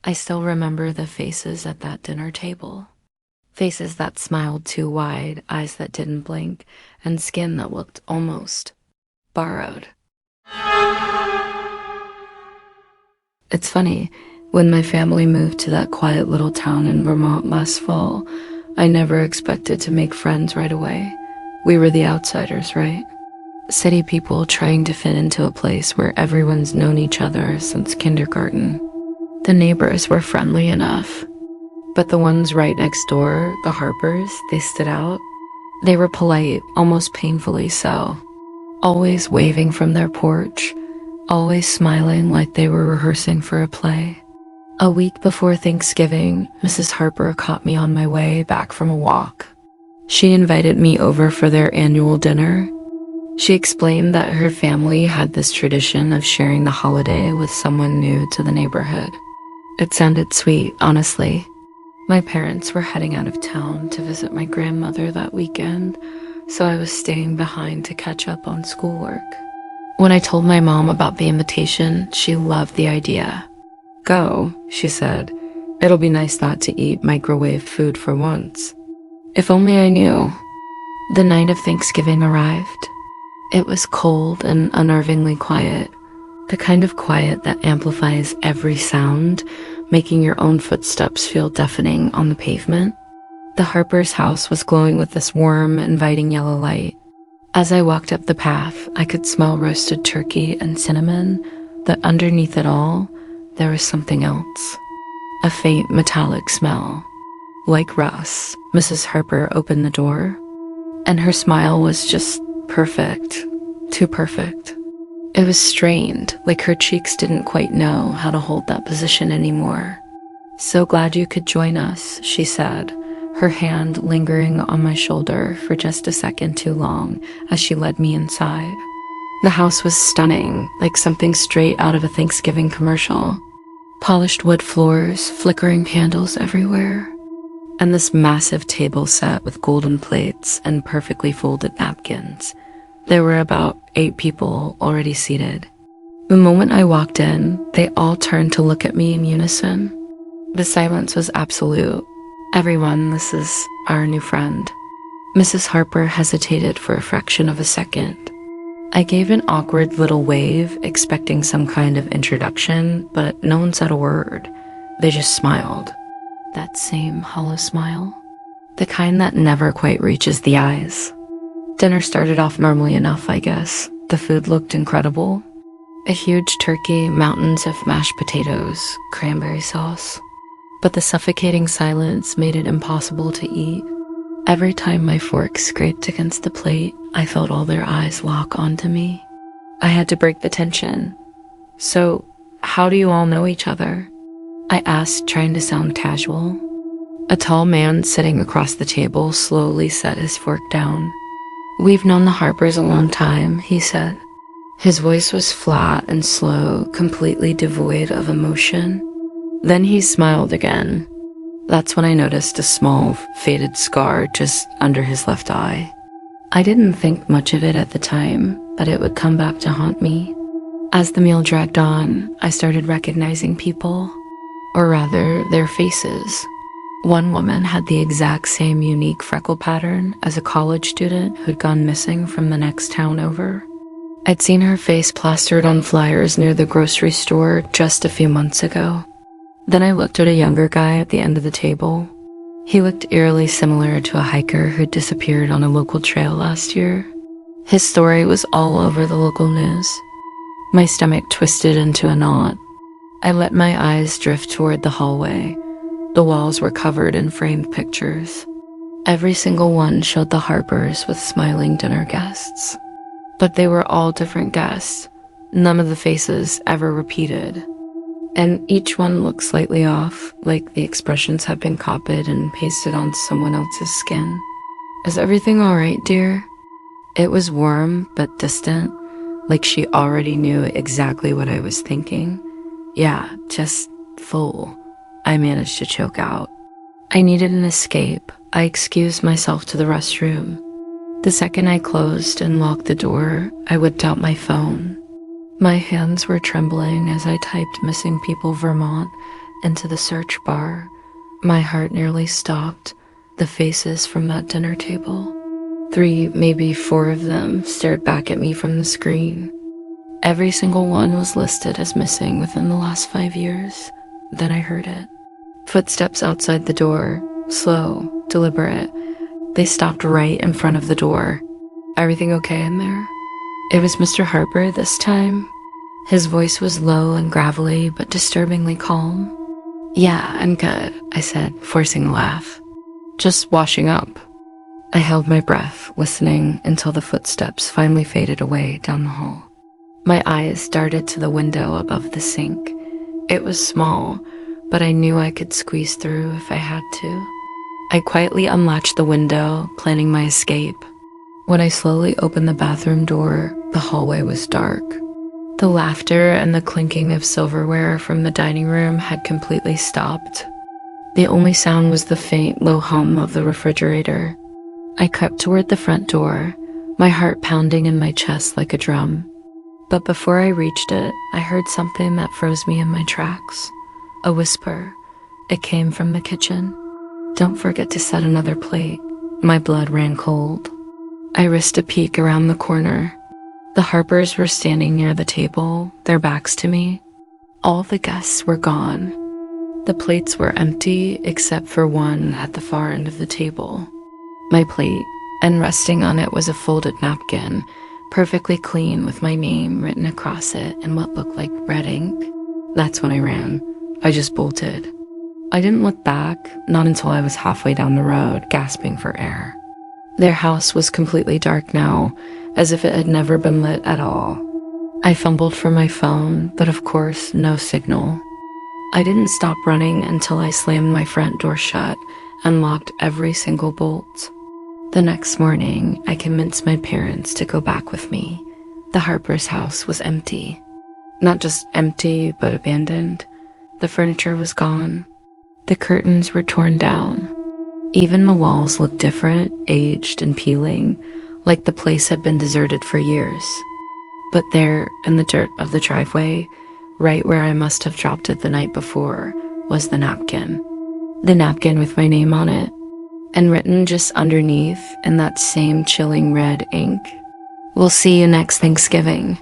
I still remember the faces at that dinner table. Faces that smiled too wide, eyes that didn't blink, and skin that looked almost borrowed. It's funny, when my family moved to that quiet little town in Vermont last fall, I never expected to make friends right away. We were the outsiders, right? City people trying to fit into a place where everyone's known each other since kindergarten. The neighbors were friendly enough, but the ones right next door, the Harpers, they stood out. They were polite, almost painfully so, always waving from their porch, always smiling like they were rehearsing for a play. A week before Thanksgiving, Mrs. Harper caught me on my way back from a walk. She invited me over for their annual dinner. She explained that her family had this tradition of sharing the holiday with someone new to the neighborhood. It sounded sweet, honestly. My parents were heading out of town to visit my grandmother that weekend, so I was staying behind to catch up on schoolwork. When I told my mom about the invitation, she loved the idea. "Go," she said. "It'll be nice not to eat microwave food for once." If only I knew. The night of Thanksgiving arrived. It was cold and unnervingly quiet, the kind of quiet that amplifies every sound, making your own footsteps feel deafening on the pavement. The Harper's house was glowing with this warm, inviting yellow light. As I walked up the path, I could smell roasted turkey and cinnamon, but underneath it all, there was something else. A faint metallic smell. Like Russ, Mrs. Harper opened the door, and her smile was just perfect. Too perfect. It was strained, like her cheeks didn't quite know how to hold that position anymore. "So glad you could join us," she said, her hand lingering on my shoulder for just a second too long as she led me inside. The house was stunning, like something straight out of a Thanksgiving commercial. Polished wood floors, flickering candles everywhere, and this massive table set with golden plates and perfectly folded napkins. There were about 8 people already seated. The moment I walked in, they all turned to look at me in unison. The silence was absolute. "Everyone, this is our new friend." Mrs. Harper hesitated for a fraction of a second. I gave an awkward little wave, expecting some kind of introduction, but no one said a word. They just smiled. That same hollow smile. The kind that never quite reaches the eyes. Dinner started off normally enough, I guess. The food looked incredible. A huge turkey, mountains of mashed potatoes, cranberry sauce. But the suffocating silence made it impossible to eat. Every time my fork scraped against the plate, I felt all their eyes lock onto me. I had to break the tension. "So, how do you all know each other?" I asked, trying to sound casual. A tall man sitting across the table slowly set his fork down. "We've known the Harpers a long time," he said. His voice was flat and slow, completely devoid of emotion. Then he smiled again. That's when I noticed a small, faded scar just under his left eye. I didn't think much of it at the time, but it would come back to haunt me. As the meal dragged on, I started recognizing people, or rather, their faces. One woman had the exact same unique freckle pattern as a college student who'd gone missing from the next town over. I'd seen her face plastered on flyers near the grocery store just a few months ago. Then I looked at a younger guy at the end of the table. He looked eerily similar to a hiker who'd disappeared on a local trail last year. His story was all over the local news. My stomach twisted into a knot. I let my eyes drift toward the hallway. The walls were covered in framed pictures. Every single one showed the Harpers with smiling dinner guests. But they were all different guests. None of the faces ever repeated. And each one looked slightly off, like the expressions had been copied and pasted onto someone else's skin. "Is everything all right, dear?" It was warm but distant, like she already knew exactly what I was thinking. "Yeah, just full," I managed to choke out. I needed an escape. I excused myself to the restroom. The second I closed and locked the door, I whipped out my phone. My hands were trembling as I typed "Missing People Vermont" into the search bar. My heart nearly stopped. The faces from that dinner table. 3, maybe 4 of them stared back at me from the screen. Every single one was listed as missing within the last 5 years. Then I heard it. Footsteps outside the door. Slow, deliberate. They stopped right in front of the door. Everything okay in there? It was Mr. Harper this time. His voice was low and gravelly, but disturbingly calm. Yeah, I'm good, I said, forcing a laugh. Just washing up. I held my breath, listening until the footsteps finally faded away down the hall. My eyes darted to the window above the sink. It was small, but I knew I could squeeze through if I had to. I quietly unlatched the window, planning my escape. When I slowly opened the bathroom door, the hallway was dark. The laughter and the clinking of silverware from the dining room had completely stopped. The only sound was the faint, low hum of the refrigerator. I crept toward the front door, my heart pounding in my chest like a drum. But before I reached it, I heard something that froze me in my tracks. A whisper. It came from the kitchen. Don't forget to set another plate. My blood ran cold. I risked a peek around the corner. The Harpers were standing near the table, their backs to me. All the guests were gone. The plates were empty except for one at the far end of the table. My plate, and resting on it was a folded napkin, perfectly clean with my name written across it in what looked like red ink. That's when I ran. I just bolted. I didn't look back, not until I was halfway down the road, gasping for air. Their house was completely dark now, as if it had never been lit at all. I fumbled for my phone, but of course, no signal. I didn't stop running until I slammed my front door shut and locked every single bolt. The next morning, I convinced my parents to go back with me. The Harper's house was empty. Not just empty, but abandoned. The furniture was gone. The curtains were torn down. Even the walls looked different, aged and peeling, like the place had been deserted for years. But there, in the dirt of the driveway, right where I must have dropped it the night before, was the napkin. The napkin with my name on it, and written just underneath in that same chilling red ink, "We'll see you next Thanksgiving."